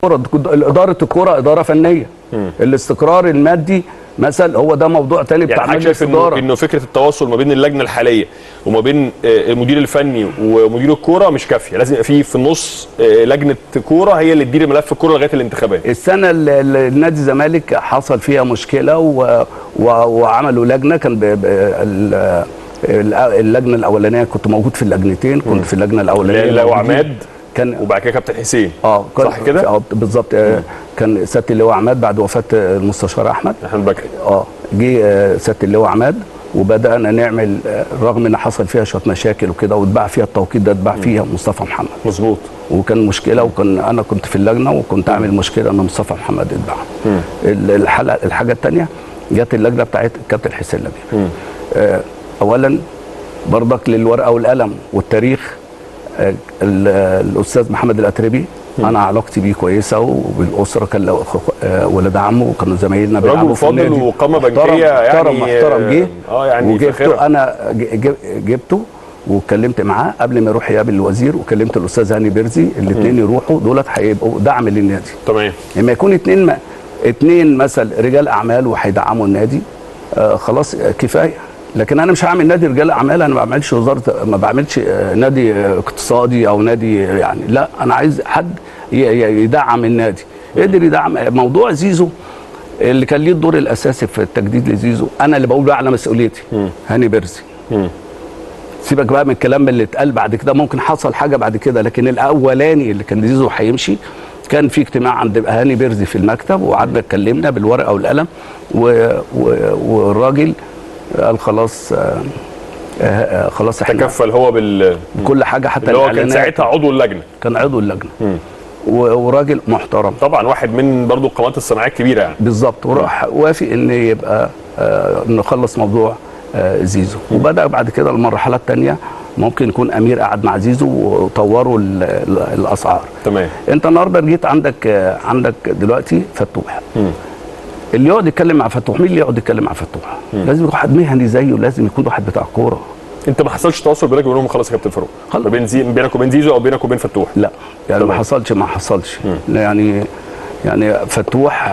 اداره الكوره اداره فنيه. الاستقرار المادي مثلا هو ده موضوع تاني بتاع يعني مجلس الاداره. انه فكره التواصل ما بين اللجنه الحاليه وما بين المدير الفني ومدير الكوره مش كافيه، لازم يبقى في النص لجنه كوره هي اللي تدير ملف الكوره لغايه الانتخابات. السنه اللي نادي الزمالك حصل فيها مشكله وعملوا لجنه، كان اللجنه الاولانيه كنت موجود في اللجنتين، كنت في اللجنه الاولانيه اللي هو عماد كان وبعد كده كابتن حسين. صح كده؟ بالظبط. كان سياده اللواء عماد بعد وفاه المستشار احمد بكري. جه سياده اللواء عماد وبدانا نعمل، رغم ان حصل فيها شويه مشاكل وكده، واتباع فيها التوقيت ده اتباع فيها مصطفى محمد. مظبوط. وكان مشكله، انا كنت في اللجنه وكنت عامل مشكله ان مصطفى محمد اتباع. الحاجه الثانيه جت اللجنه بتاعت الكابتن حسين لبيب. اولا برضك للورقه والقلم والتاريخ، الاستاذ محمد الاتربي انا علاقتي بيه كويسه، وبالاسره كان ولاد عمه وكانوا زمايلنا بيلعبوا في النادي. راجل وقامه بنكيه يعني محترم جه يعني وجبته. انا جبته واتكلمت معاه قبل ما يروح يقابل الوزير، وكلمت الاستاذ هاني بيرزي، الاثنين يروحوا دولت هيبقوا دعم للنادي. تمام. لما يكون اثنين مثلا رجال اعمال وهيدعموا النادي خلاص كفايه. لكن انا مش هعمل نادي رجال اعمال، انا ما بعملش نادي اقتصادي او نادي يعني، لا انا عايز حد يدعم النادي. قدر يدعم موضوع زيزو اللي كان ليه الدور الاساسي في التجديد لزيزو، انا اللي بقول على مسؤوليتي. هاني بيرزي. سيبك بقى من الكلام اللي اتقال بعد كده، ممكن حصل حاجه بعد كده، لكن الاولاني اللي كان زيزو هيمشي كان في اجتماع عند هاني بيرزي في المكتب، وقعدنا اتكلمنا بالورقه والقلم، والراجل قال خلاص خلاص احنا تكفل هو بكل حاجه، حتى اللي هو كان ساعتها عضو اللجنه. كان عضو اللجنه. وراجل محترم طبعا، واحد من برضو القامات الصناعيه الكبيره يعني. بالظبط. وراح وافق ان يبقى نخلص موضوع زيزو. وبدا بعد كده المرحله الثانيه ممكن يكون امير قعد مع زيزو وطوروا الاسعار. تمام. انت النهارده جيت عندك دلوقتي فتوح. اللي يقعد يتكلم مع فتوح، مين اللي يقعد يتكلم مع فتوح؟ لازم يكون واحد مهني زيه، لازم يكون واحد بتاع كوره. انت ما حصلش تواصل بينك وبينهم خلاص يا كابتن فاروق؟ ما بينك وبين زيزو او بينك وبين فتوح؟ لا يعني ما حصلش. يعني فتوح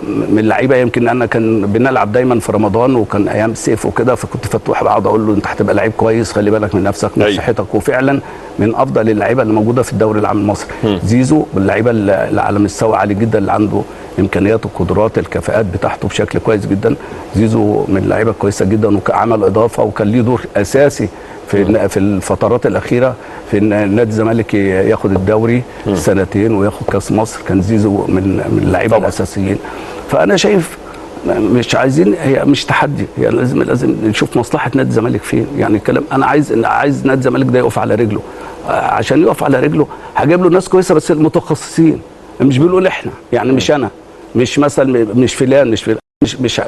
من اللعيبه، يمكن انا كان بنلعب دايما في رمضان وكان ايام الصيف وكده، فكنت فتوح بقعد اقول له انت هتبقى لعيب كويس، خلي بالك من نفسك من صحتك. وفعلا من افضل اللعيبه اللي موجوده في الدوري العام المصري. زيزو باللعيبه اللي على مستوى عالي جدا، اللي عنده امكانيات وقدرات الكفاءات بتاعته بشكل كويس جدا. زيزو من اللعيبه كويسه جدا، وعمل اضافه وكان ليه دور اساسي في الفترات الاخيره في ان نادي الزمالك ياخد الدوري سنتين وياخد كاس مصر. كان زيزو من اللعيبه الاساسيين. فانا شايف مش عايزين، هي مش تحدي، هي لازم نشوف مصلحه نادي الزمالك فين. يعني الكلام انا عايز نادي الزمالك ده يقف على رجله. عشان يقف على رجله هجيب له ناس كويسه بس المتخصصين، مش بيقولوا احنا يعني، مش انا، مش مثلا مش فلان،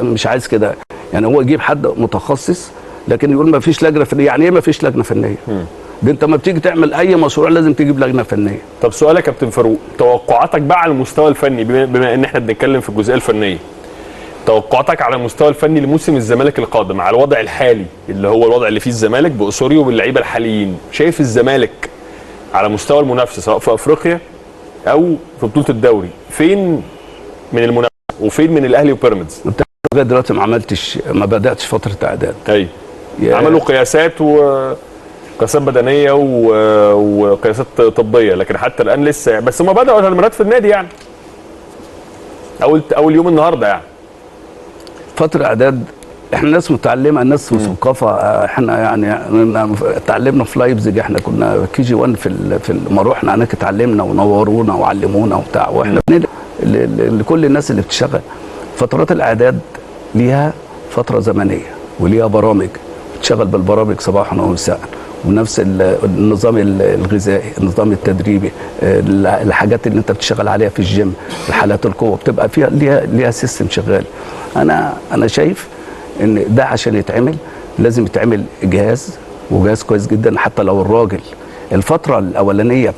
مش عايز كده. يعني هو يجيب حد متخصص، لكن يقول ما فيش لجنه فنيه. يعني ايه ما فيش لجنه فنيه؟ ده انت ما بتيجي تعمل اي مشروع لازم تجيب لجنه فنيه. طب سؤال يا كابتن فاروق، توقعاتك بقى على المستوى الفني، بما ان احنا بنتكلم في الجزئيه الفنيه، توقعاتك على المستوى الفني لموسم الزمالك القادم على الوضع الحالي اللي هو الوضع اللي فيه الزمالك بأسوريو وباللعيبه الحاليين، شايف الزمالك على مستوى المنافسه سواء في افريقيا او في بطوله الدوري فين من المنافسه وفين من الاهلي وبيراميدز؟ لغايه دلوقتي ما بداتش فتره اعداد. ايوه. عملوا قياسات وقياسات بدنيه وقياسات طبيه، لكن حتى الان لسه، بس هم بداوا تمرينات في النادي يعني. اول يوم النهارده يعني. فتره اعداد. احنا ناس متعلمه، ناس مثقفه. احنا يعني اتعلمنا في لايبزيج، احنا كنا كي جي 1 في لما رحنا هناك اتعلمنا ونورونا وعلمونا وبتاع، واحنا لكل الناس اللي بتشتغل. فترات الاعداد ليها فتره زمنيه وليها برامج بتشتغل بالبرامج صباحا ومساء، ونفس النظام الغذائي، النظام التدريبي، الحاجات اللي انت بتشتغل عليها في الجيم، الحالات القوه بتبقى فيها ليها سيستم شغال. انا شايف ان ده عشان يتعمل لازم يتعمل جهاز، وجهاز كويس جدا. حتى لو الراجل الفتره الاولانيه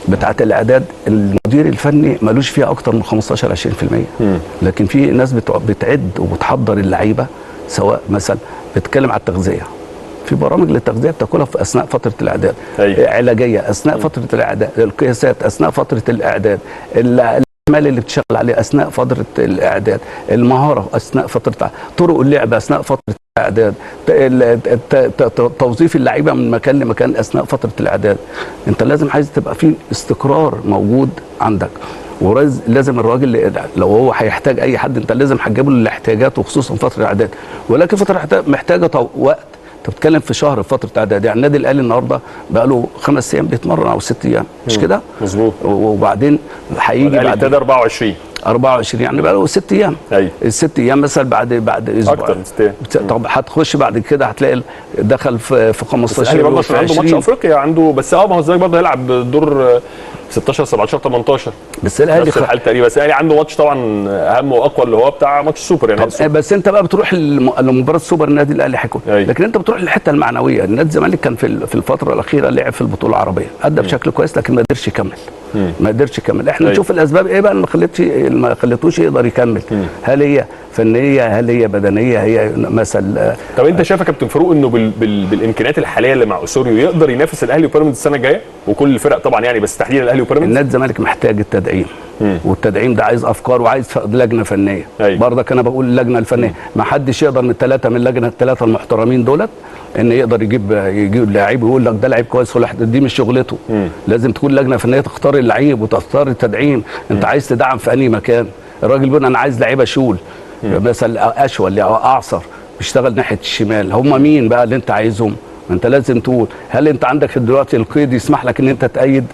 بتاعت الاعداد المدير الفني مالوش فيها اكتر من 15-20%، لكن في ناس بتعد وبتحضر اللعيبه، سواء مثلا بتتكلم على التغذيه، في برامج للتغذيه بتاكلها في اثناء فتره الاعداد، علاجيه اثناء فتره الاعداد، القياسات اثناء فتره الاعداد، الاعمال اللي بتشتغل عليه اثناء فتره الاعداد، المهاره اثناء فتره، طرق اللعب اثناء فتره الاعداد، توظيف اللعيبه من مكان لمكان اثناء فتره الاعداد. انت لازم عايز تبقى في استقرار موجود عندك، ولازم الراجل لو هو هيحتاج اي حد انت لازم هتجيب له الاحتياجات، وخصوصا فتره الاعداد. ولكن فتره الاعداد محتاجه وقت، انت بتتكلم في شهر في فتره اعداد. يعني النادي الاهلي النهارده بقى له 5 ايام بيتمرن او 6 ايام، مش كده؟ مظبوط. وبعدين هيجي بعد 24 يعني بقى له 6 ايام. ايوه ال6 ايام مثلا بعد اسبوع اكتر. طب هتخش بعد كده هتلاقي دخل في 15 الاهلي برضه عشان عنده ماتش افريقيا عنده، بس ما هو الزمالك برضه هيلعب دور 16 17 18 بس الاهلي نفس الحال تقريبا. بس الاهلي عنده ماتش طبعا اهم واقوى اللي هو بتاع ماتش السوبر يعني. بس انت بقى بتروح لمباراه السوبر النادي الاهلي هيكون، لكن انت بتروح للحته المعنويه. النادي الزمالك كان في الفتره الاخيره لعب في البطوله العربيه، ادى بشكل كويس لكن ما قدرش يكمل. ما قدرش يكمل. احنا نشوف الاسباب ايه بقى ما خلتوش يقدر يكمل. هل هي فنيه؟ هل هي بدنيه؟ هي مثلا طب انت شايف يا كابتن فاروق انه بالامكانيات الحاليه اللي مع اسوريو يقدر ينافس الاهلي وبيراميدز السنه الجايه وكل الفرق طبعا يعني، بس تحديدا الاهلي وبيراميدز؟ النادي الزمالك محتاج التدعيم، والتدعيم ده عايز افكار وعايز لجنه فنيه. برضك انا بقول اللجنه الفنيه ما حدش يقدر من اللجنه الثلاثه المحترمين دولت ان يقدر يجيب لعيب ويقول لك ده لعيب كويس ولا دي مش شغلته. لازم تكون لجنه فنيه تختار اللعيب وتختار التدعيم. انت عايز تدعم في انهي مكان؟ الراجل بيقول انا عايز لعيبه شول مثلا اشول او اعصر بيشتغل ناحيه الشمال. هم مين بقى اللي انت عايزهم؟ انت لازم تقول هل انت عندك دلوقتي القيد يسمح لك ان انت تأيد؟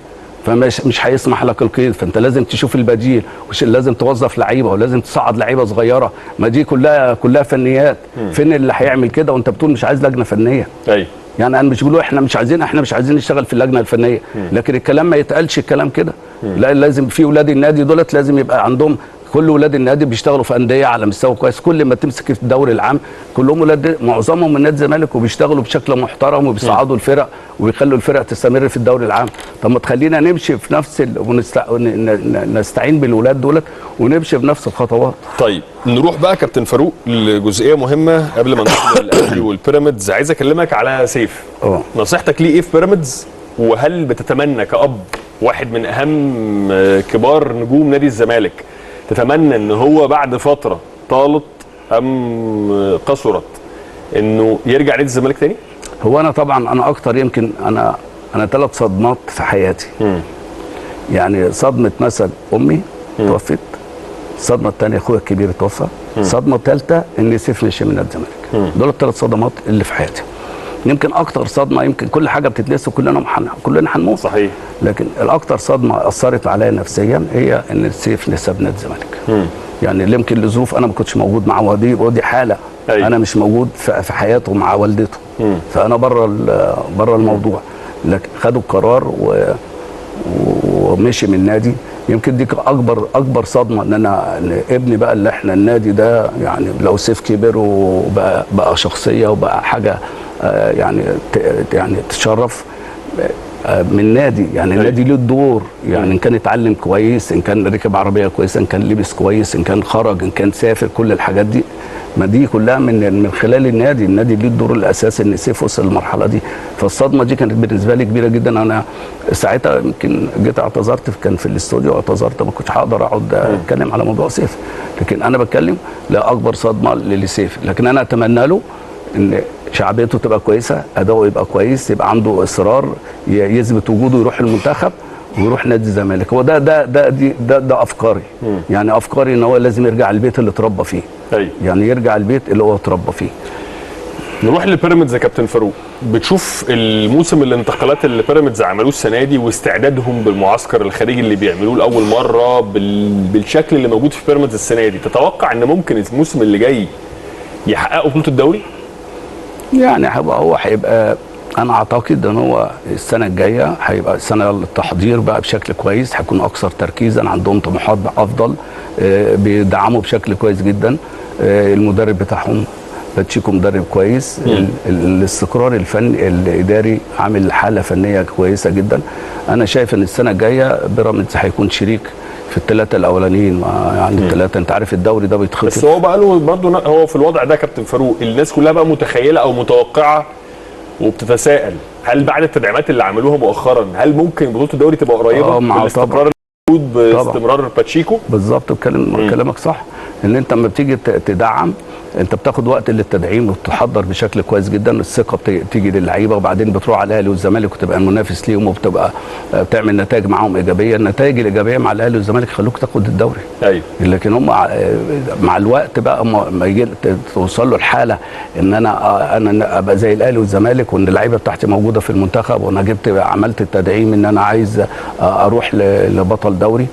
فمش هيسمح لك القيد، فانت لازم تشوف البديل، لازم توظف لعيبه ولازم تصعد لعيبه صغيره. ما دي كلها فنيات. فين اللي هيعمل كده وانت بتقول مش عايز لجنه فنيه؟ ايوه يعني انا مش بقول احنا مش عايزين نشتغل في اللجنه الفنيه، لكن الكلام ما يتقالش الكلام كده. لا، لازم في اولاد النادي دولت لازم يبقى عندهم، كل ولاد النادي بيشتغلوا في انديه على مستوى كويس. كل ما تمسك في الدوري العام كلهم ولاد، معظمهم من نادي الزمالك، وبيشتغلوا بشكل محترم وبيصعدوا الفرق ويخلوا الفرق تستمر في الدوري العام. طب ما تخلينا نمشي في نفس نستعين بالولاد دولت ونمشي بنفس الخطوات. طيب نروح بقى كابتن فاروق لجزئيه مهمه قبل ما ندخل الاهلي والبيراميدز. عايز اكلمك على سيف. نصيحتك ليه ايه في بيراميدز؟ وهل بتتمنى كأب واحد من اهم كبار نجوم نادي الزمالك تتمنى ان هو بعد فتره طالت ام قصرت انه يرجع نادي الزمالك تاني؟ هو انا طبعا انا اكتر يمكن انا 3 صدمات في حياتي. يعني صدمه مثلا امي توفت، الصدمه الثانيه اخويا الكبير توفى، الصدمه الثالثه ان سيف مشي من نادي الزمالك. دول ال3 صدمات اللي في حياتي. يمكن اكتر صدمه، يمكن كل حاجه بتتنسي وكلنا هنموت، صحيح، لكن الاكتر صدمه اثرت عليا نفسيا هي ان سيف نسب نادي الزمالك. يعني يمكن لظروف انا ما كنتش موجود معاه، ودي حاله. انا مش موجود في حياته مع والدته، فانا بره الموضوع. لكن خدوا القرار ومشي من النادي. يمكن دي اكبر صدمه ان ابني بقى اللي احنا النادي ده، يعني لو سيف كبر وبقى شخصيه وبقى حاجه يعني تشرف من نادي. يعني النادي له الدور، يعني ان كان اتعلم كويس، ان كان ركب عربيه كويسه، ان كان لبس كويس، ان كان خرج، ان كان سافر، كل الحاجات دي ما دي كلها من خلال النادي ليه الدور الاساسي ان سيف وصل للمرحله دي. فالصدمه دي كانت بالنسبه لي كبيره جدا. انا ساعتها يمكن جيت اعتذرت، كان في الاستوديو اعتذرت، ما كنتش هقدر اقعد اتكلم على موضوع سيف، لكن انا بتكلم لا اكبر صدمه لسيف. لكن انا اتمنى له ان شعبيته تبقى كويسه، اداؤه يبقى كويس، يبقى عنده اصرار، يثبت وجوده، يروح المنتخب ويروح نادي الزمالك. هو ده افكاري. يعني افكاري ان هو لازم يرجع البيت اللي اتربى فيه. يعني يرجع البيت اللي هو اتربى فيه. نروح للبيراميدز يا كابتن فاروق. بتشوف الموسم الانتقالات اللي بيراميدز عملوه السنه دي واستعدادهم بالمعسكر الخارجي اللي بيعملوه لاول مره بالشكل اللي موجود في بيراميدز السنه دي، تتوقع ان ممكن الموسم اللي جاي يحققوا بطوله الدوري؟ يعني هو هيبقى، انا اعتقد ان هو السنه الجايه هيبقى سنه التحضير بقى بشكل كويس، هيكون اكثر تركيزا، عندهم طموحات افضل، بيدعموا بشكل كويس جدا. المدرب بتاعهم باتشيكو مدرب كويس. الاستقرار الفني الاداري عامل حاله فنيه كويسه جدا. انا شايف ان السنه الجايه بيراميدز هيكون شريك في ال3 الاولانيين. يعني ال3 انت عارف الدوري ده بيتخطف، بس هو بقى له برضه هو في الوضع ده كابتن فاروق. الناس كلها بقى متخيله او متوقعه وبتتساءل هل بعد التدعيمات اللي عملوها مؤخرا هل ممكن بطوله الدوري تبقى قريبه بالاستقرار الموجود باستمرار باتشيكو؟ بالظبط. كلامك صح، ان انت لما بتيجي تدعم انت بتاخد وقت للتدعيم وتحضر بشكل كويس جدا، الثقه بتيجي للعيبه، وبعدين بتروح على الاهلي والزمالك وتبقى المنافس ليهم وبتبقى بتعمل نتائج معاهم ايجابيه. النتائج الايجابيه مع الاهلي والزمالك يخلوك تاخد الدوري. ايوه. لكن هم مع الوقت بقى ما يجي توصل له الحاله ان انا ابقى زي الاهلي والزمالك وان اللعيبه بتاعتي موجوده في المنتخب وانا عملت التدعيم ان انا عايز اروح لبطل دوري.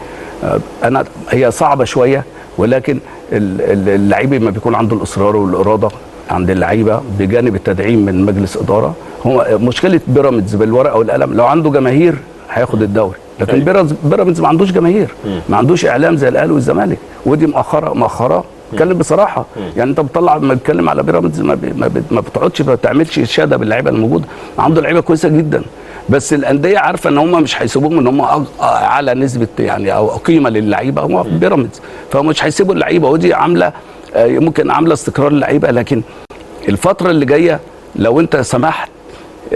هي صعبه شويه، ولكن اللعيبه ما بيكون عنده الاصرار والاراده عند اللعيبه بجانب التدعيم من مجلس اداره. هو مشكله بيراميدز بالورقه والقلم، لو عنده جماهير هياخد الدوري، لكن بيراميدز ما عندوش جماهير، ما عندوش اعلام زي الاهلي والزمالك، ودي مؤخره. اتكلم بصراحه، يعني انت بتطلع لما بتتكلم على بيراميدز ما بتقعدش ما بتعملش اشاده باللعيبه الموجوده، عنده لعيبه كويسه جدا، بس الانديه عارفه ان هم مش هيسيبوهم ان هم اعلى نسبه يعني او قيمه للعيبه هم بيراميدز، فمش هيسيبوا اللعيبه، ودي عامله ممكن عامله استقرار للعيبه. لكن الفتره اللي جايه لو انت سمحت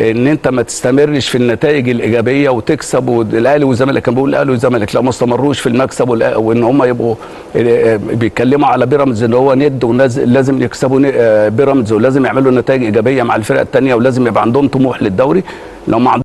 ان انت ما تستمرش في النتائج الايجابيه وتكسب، والاهلي والزمالك كان بيقول الاهلي والزمالك لو ما استمروش في المكسب وان هم يبقوا بيتكلموا على بيراميدز ان هو ند ولازم يكسبوا بيراميدز ولازم يعملوا نتائج ايجابيه مع الفرق الثانيه ولازم يبقى عندهم طموح للدوري، لو ما